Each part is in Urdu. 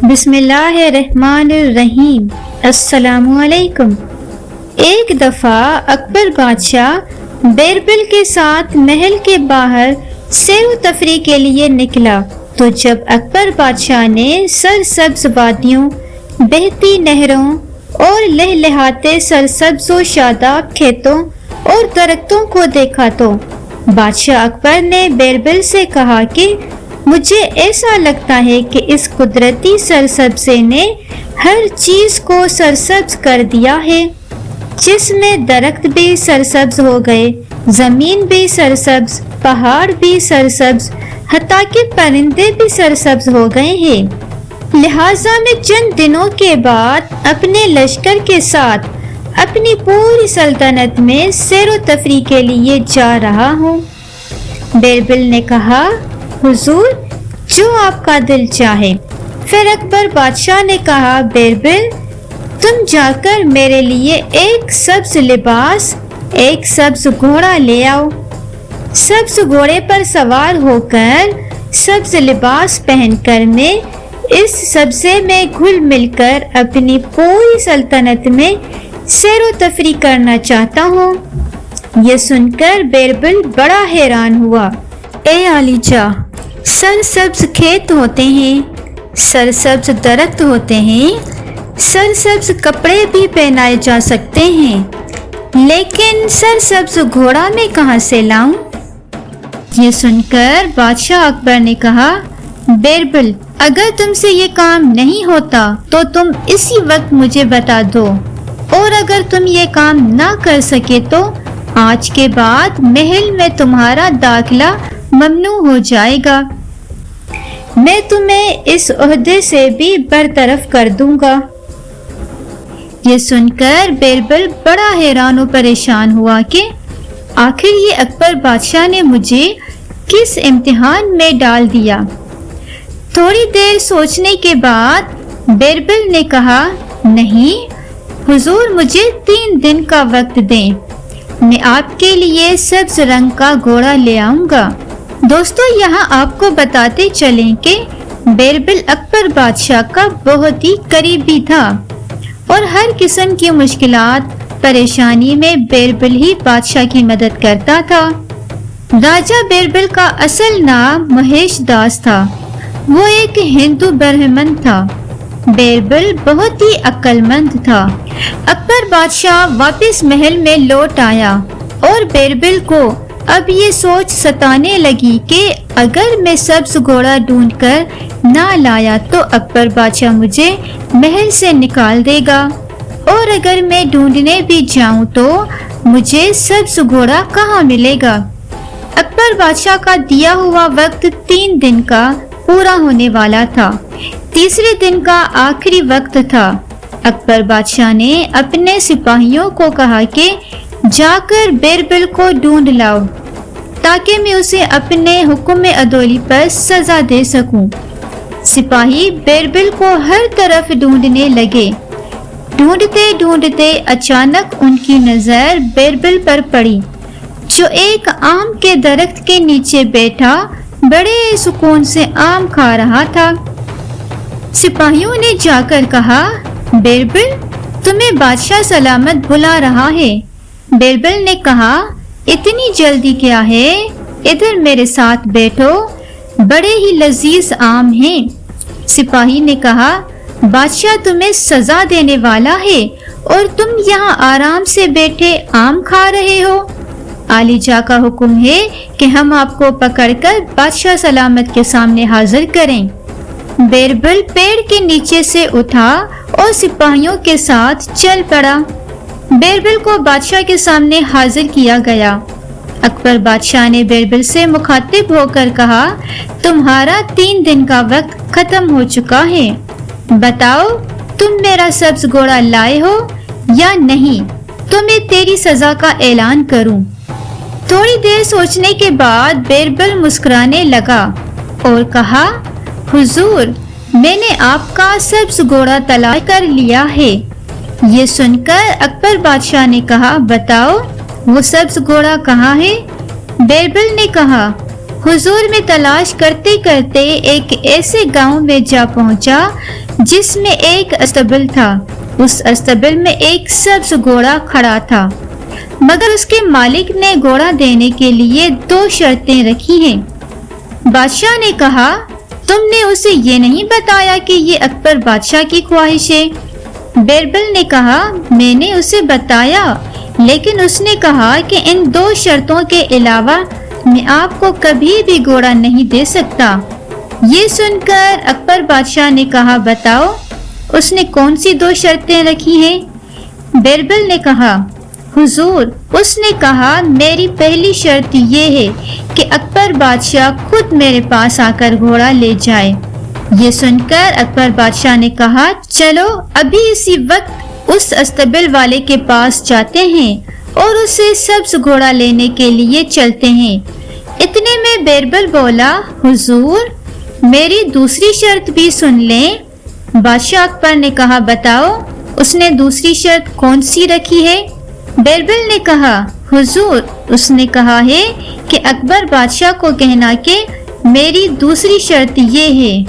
بسم اللہ الرحمن الرحیم۔ السلام علیکم۔ ایک دفعہ اکبر بادشاہ بیربل کے ساتھ محل کے باہر سیر و تفریح کے لیے نکلا تو جب اکبر بادشاہ نے سرسبز وادیوں، بہتی نہروں اور لہلہاتے سرسبز و شاداب کھیتوں اور درختوں کو دیکھا تو بادشاہ اکبر نے بیربل سے کہا کہ مجھے ایسا لگتا ہے کہ اس قدرتی سرسبزے نے ہر چیز کو سرسبز کر دیا ہے، جس میں درخت بھی سرسبز ہو گئے، زمین بھی سرسبز، پہاڑ بھی سرسبز، حتیٰ کہ پرندے بھی سرسبز ہو گئے ہیں۔ لہٰذا میں چند دنوں کے بعد اپنے لشکر کے ساتھ اپنی پوری سلطنت میں سیر و تفریح کے لیے جا رہا ہوں۔ بیربل نے کہا، حضور جو آپ کا دل چاہے۔ پھر اکبر بادشاہ نے کہا، بیربل تم جا کر میرے لیے ایک سبز لباس، ایک سبز گھوڑا لے آؤ۔ سبز گھوڑے پر سوار ہو کر، سبز لباس پہن کر میں اس سبزے میں گھل مل کر اپنی پوری سلطنت میں سیر و تفریح کرنا چاہتا ہوں۔ یہ سن کر بیربل بڑا حیران ہوا۔ اے عالی جاں، سرسبز کھیت ہوتے ہیں، سرسبز درخت ہوتے ہیں، سرسبز کپڑے بھی پہنائے جا سکتے ہیں، لیکن سرسبز گھوڑا میں کہاں سے لاؤں؟ یہ سن کر بادشاہ اکبر نے کہا، بیربل اگر تم سے یہ کام نہیں ہوتا تو تم اسی وقت مجھے بتا دو، اور اگر تم یہ کام نہ کر سکے تو آج کے بعد محل میں تمہارا داخلہ ممنوع ہو جائے گا۔ میں تمہیں اس عہدے سے بھی برطرف کر دوں گا۔ یہ سن کر بیربل بڑا حیران و پریشان ہوا کہ آخر یہ اکبر بادشاہ نے مجھے کس امتحان میں ڈال دیا۔ تھوڑی دیر سوچنے کے بعد بیربل نے کہا، نہیں حضور، مجھے 3 دن کا وقت دیں، میں آپ کے لیے سبز رنگ کا گھوڑا لے آؤں گا۔ دوستو، یہاں آپ کو بتاتے چلیں کہ بیربل اکبر بادشاہ کا بہت ہی قریبی تھا اور ہر قسم کی مشکلات پریشانی میں بیربل ہی بادشاہ کی مدد کرتا تھا۔ راجہ بیربل کا اصل نام مہیش داس تھا۔ وہ ایک ہندو برہمن تھا۔ بیربل بہت ہی عقل مند تھا۔ اکبر بادشاہ واپس محل میں لوٹ آیا اور بیربل کو اب یہ سوچ ستانے لگی کہ اگر میں سبز گھوڑا ڈھونڈ کر نہ لایا تو اکبر بادشاہ مجھے محل سے نکال دے گا، اور اگر میں ڈھونڈنے بھی جاؤں تو مجھے سبز گھوڑا کہاں ملے گا۔ اکبر بادشاہ کا دیا ہوا وقت 3 دن کا پورا ہونے والا تھا۔ تیسرے دن کا آخری وقت تھا۔ اکبر بادشاہ نے اپنے سپاہیوں کو کہا کہ جا کر بیربل کو ڈھونڈ لاؤ تاکہ میں اسے اپنے حکم عدولی پر سزا دے سکوں۔ سپاہی بیربل کو ہر طرف ڈھونڈنے لگے۔ ڈھونڈتے ڈھونڈتے اچانک ان کی نظر بیربل پر پڑی، جو ایک آم کے درخت کے نیچے بیٹھا بڑے سکون سے آم کھا رہا تھا۔ سپاہیوں نے جا کر کہا، بیربل تمہیں بادشاہ سلامت بلا رہا ہے۔ بیربل نے کہا، اتنی جلدی کیا ہے، ادھر میرے ساتھ بیٹھو، بڑے ہی لذیذ آم ہیں۔ سپاہی نے کہا، بادشاہ تمہیں سزا دینے والا ہے اور تم یہاں آرام سے بیٹھے آم کھا رہے ہو۔ عالی جاں کا حکم ہے کہ ہم آپ کو پکڑ کر بادشاہ سلامت کے سامنے حاضر کریں۔ بیربل پیڑ کے نیچے سے اٹھا اور سپاہیوں کے ساتھ چل پڑا۔ بیربل کو بادشاہ کے سامنے حاضر کیا گیا۔ اکبر بادشاہ نے بیربل سے مخاطب ہو کر کہا، تمہارا 3 دن کا وقت ختم ہو چکا ہے، بتاؤ تم میرا سبز گھوڑا لائے ہو یا نہیں، تو میں تیری سزا کا اعلان کروں۔ تھوڑی دیر سوچنے کے بعد بیربل مسکرانے لگا اور کہا، حضور میں نے آپ کا سبز گھوڑا تلاش کر لیا ہے۔ یہ سن کر اکبر بادشاہ نے کہا، بتاؤ وہ سبز گھوڑا کہاں ہے؟ بیربل نے کہا، حضور میں تلاش کرتے کرتے ایک ایسے گاؤں میں جا پہنچا جس میں ایک استبل تھا۔ اس استبل میں ایک سبز گھوڑا کھڑا تھا، مگر اس کے مالک نے گھوڑا دینے کے لیے 2 شرطیں رکھی ہیں۔ بادشاہ نے کہا، تم نے اسے یہ نہیں بتایا کہ یہ اکبر بادشاہ کی خواہش ہے؟ بیربل نے کہا، میں نے اسے بتایا، لیکن اس نے کہا کہ ان 2 شرطوں کے علاوہ میں آپ کو کبھی بھی گھوڑا نہیں دے سکتا۔ یہ سن کر اکبر بادشاہ نے کہا، بتاؤ اس نے کون سی 2 شرطیں رکھی ہیں؟ بیربل نے کہا، حضور اس نے کہا میری پہلی شرط یہ ہے کہ اکبر بادشاہ خود میرے پاس آ کر گھوڑا لے جائے۔ یہ سن کر اکبر بادشاہ نے کہا، چلو ابھی اسی وقت اس استبل والے کے پاس جاتے ہیں اور اسے سبز گھوڑا لینے کے لیے چلتے ہیں۔ اتنے میں بیربل بولا، حضور میری دوسری شرط بھی سن لیں۔ بادشاہ اکبر نے کہا، بتاؤ اس نے دوسری شرط کون سی رکھی ہے؟ بیربل نے کہا، حضور اس نے کہا ہے کہ اکبر بادشاہ کو کہنا کہ میری دوسری شرط یہ ہے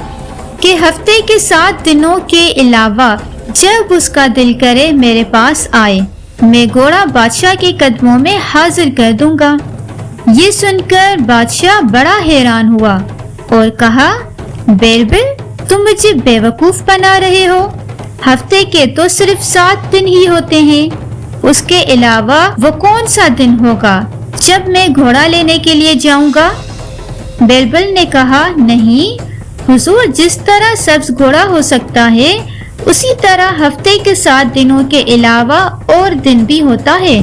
کہ ہفتے کے 7 دنوں کے علاوہ جب اس کا دل کرے میرے پاس آئے، میں گھوڑا بادشاہ کے قدموں میں حاضر کر دوں گا۔ یہ سن کر بادشاہ بڑا حیران ہوا اور کہا، بیربل تم مجھے بیوقوف بنا رہے ہو، ہفتے کے تو صرف 7 دن ہی ہوتے ہیں، اس کے علاوہ وہ کون سا دن ہوگا جب میں گھوڑا لینے کے لیے جاؤں گا؟ بیربل نے کہا، نہیں حضور، جس طرح سبز گھوڑا ہو سکتا ہے اسی طرح ہفتے کے 7 دنوں کے علاوہ اور دن بھی ہوتا ہے۔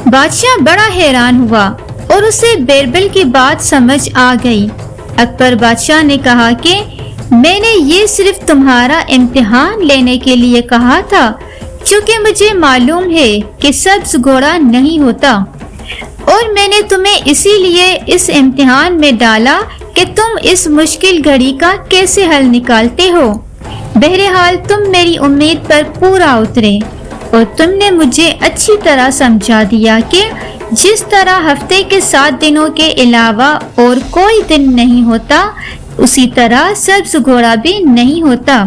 بادشاہ بڑا حیران ہوا اور اسے بیربل کی بات سمجھ آ گئی۔ اکبر بادشاہ نے کہا کہ میں نے یہ صرف تمہارا امتحان لینے کے لیے کہا تھا، کیونکہ مجھے معلوم ہے کہ سبز گھوڑا نہیں ہوتا، اور میں نے تمہیں اسی لیے اس امتحان میں ڈالا کہ تم اس مشکل گھڑی کا کیسے حل نکالتے ہو۔ بہرحال تم میری امید پر پورا اترے اور تم نے مجھے اچھی طرح سمجھا دیا کہ جس طرح ہفتے کے 7 دنوں کے علاوہ اور کوئی دن نہیں ہوتا، اسی طرح سبز گھوڑا بھی نہیں ہوتا۔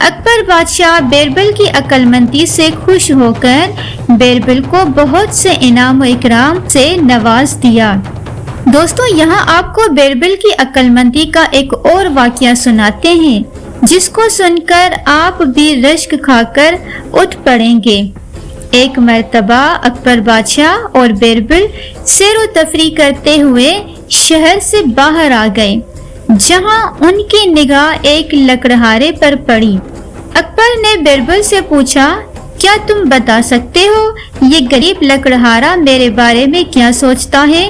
اکبر بادشاہ بیربل کی عقل مندی سے خوش ہو کر بیربل کو بہت سے انعام و اکرام سے نواز دیا۔ دوستو، یہاں آپ کو بیربل کی عقل مندی کا ایک اور واقعہ سناتے ہیں جس کو سن کر آپ بھی رشک کھا کر اٹھ پڑیں گے۔ ایک مرتبہ اکبر بادشاہ اور بیربل سیر و تفریح کرتے ہوئے شہر سے باہر آ گئے، جہاں ان کی نگاہ ایک لکڑہارے پر پڑی۔ اکبر نے بیربل سے پوچھا، کیا تم بتا سکتے ہو یہ غریب لکڑہارا میرے بارے میں کیا سوچتا ہے؟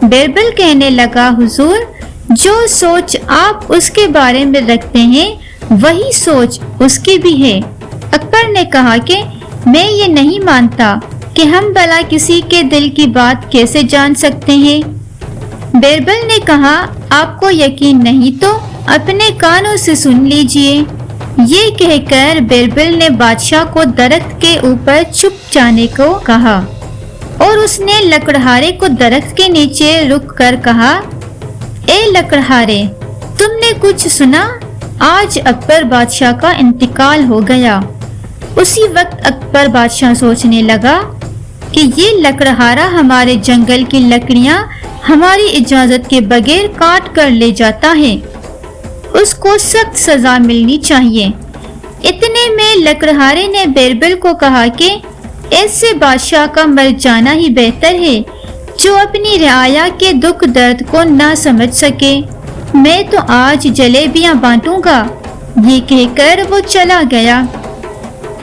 بیربل کہنے لگا، حضور جو سوچ آپ اس کے بارے میں رکھتے ہیں وہی سوچ اس کی بھی ہے۔ اکبر نے کہا کہ میں یہ نہیں مانتا کہ ہم بھلا کسی کے دل کی بات کیسے جان سکتے ہیں؟ بیربل نے کہا، آپ کو یقین نہیں تو اپنے کانوں سے سن لیجئے۔ یہ کہہ کر بیربل نے بادشاہ کو درخت کے اوپر چھپ جانے کو کہا اور اس نے لکڑہارے کو درخت کے نیچے رک کر کہا، اے لکڑہارے، تم نے کچھ سنا؟ آج اکبر بادشاہ کا انتقال ہو گیا۔ اسی وقت اکبر بادشاہ سوچنے لگا کہ یہ لکڑہارا ہمارے جنگل کی لکڑیاں ہماری اجازت کے بغیر کاٹ کر لے جاتا ہے، اس کو سخت سزا ملنی چاہیے۔ اتنے میں لکڑہارے نے بیربل کو کہا کہ ایسے بادشاہ کا مر جانا ہی بہتر ہے جو اپنی رعایا کے دکھ درد کو نہ سمجھ سکے۔ میں تو آج جلیبیاں بانٹوں گا۔ یہ کہہ کر وہ چلا گیا۔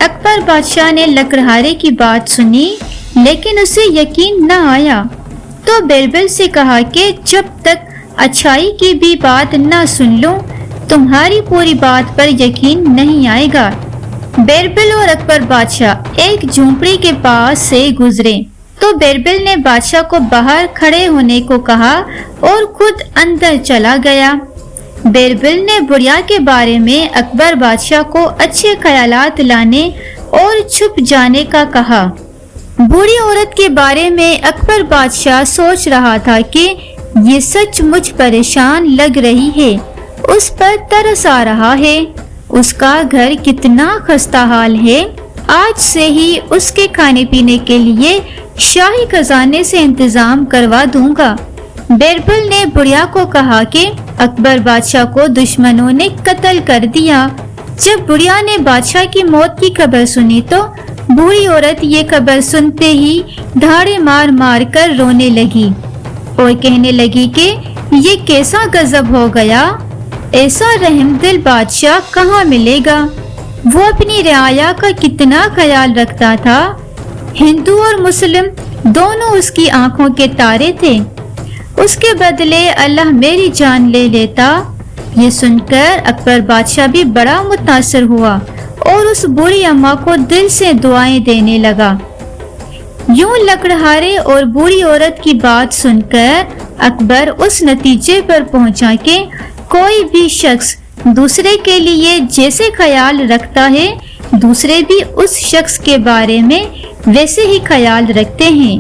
اکبر بادشاہ نے لکڑہارے کی بات سنی لیکن اسے یقین نہ آیا، تو بیربل سے کہا کہ جب تک اچھائی کی بھی بات نہ سن لوں تمہاری پوری بات پر یقین نہیں آئے گا۔ بیربل اور اکبر بادشاہ ایک جھونپڑی کے پاس سے گزرے تو بیربل نے بادشاہ کو باہر کھڑے ہونے کو کہا اور خود اندر چلا گیا۔ بیربل نے بڑھیا کے بارے میں اکبر بادشاہ کو اچھے خیالات لانے اور چھپ جانے کا کہا۔ بوڑھی عورت کے بارے میں اکبر بادشاہ سوچ رہا تھا کہ یہ سچ مچ پریشان لگ رہی ہے، اس پر ترس آ رہا ہے، اس کا گھر کتنا خستہ حال ہے، آج سے ہی اس کے کھانے پینے کے لیے شاہی خزانے سے انتظام کروا دوں گا۔ بیربل نے بڑھیا کو کہا کہ اکبر بادشاہ کو دشمنوں نے قتل کر دیا۔ جب بڑھیا نے بادشاہ کی موت کی خبر سنی تو بوڑھی عورت یہ خبر سنتے ہی دھاڑے مار مار کر رونے لگی اور کہنے لگی کہ یہ کیسا غضب ہو گیا، ایسا رحم دل بادشاہ کہاں ملے گا؟ وہ اپنی رعایا کا کتنا خیال رکھتا تھا، ہندو اور مسلم دونوں اس کی آنکھوں کے تارے تھے، اس کے بدلے اللہ میری جان لے لیتا۔ یہ سن کر اکبر بادشاہ بھی بڑا متاثر ہوا اور اس بوڑھی اماں کو دل سے دعائیں دینے لگا۔ یوں لکڑہارے اور بوڑھی عورت کی بات سن کر اکبر اس نتیجے پر پہنچا کہ کوئی بھی شخص دوسرے کے لیے جیسے خیال رکھتا ہے، دوسرے بھی اس شخص کے بارے میں ویسے ہی خیال رکھتے ہیں۔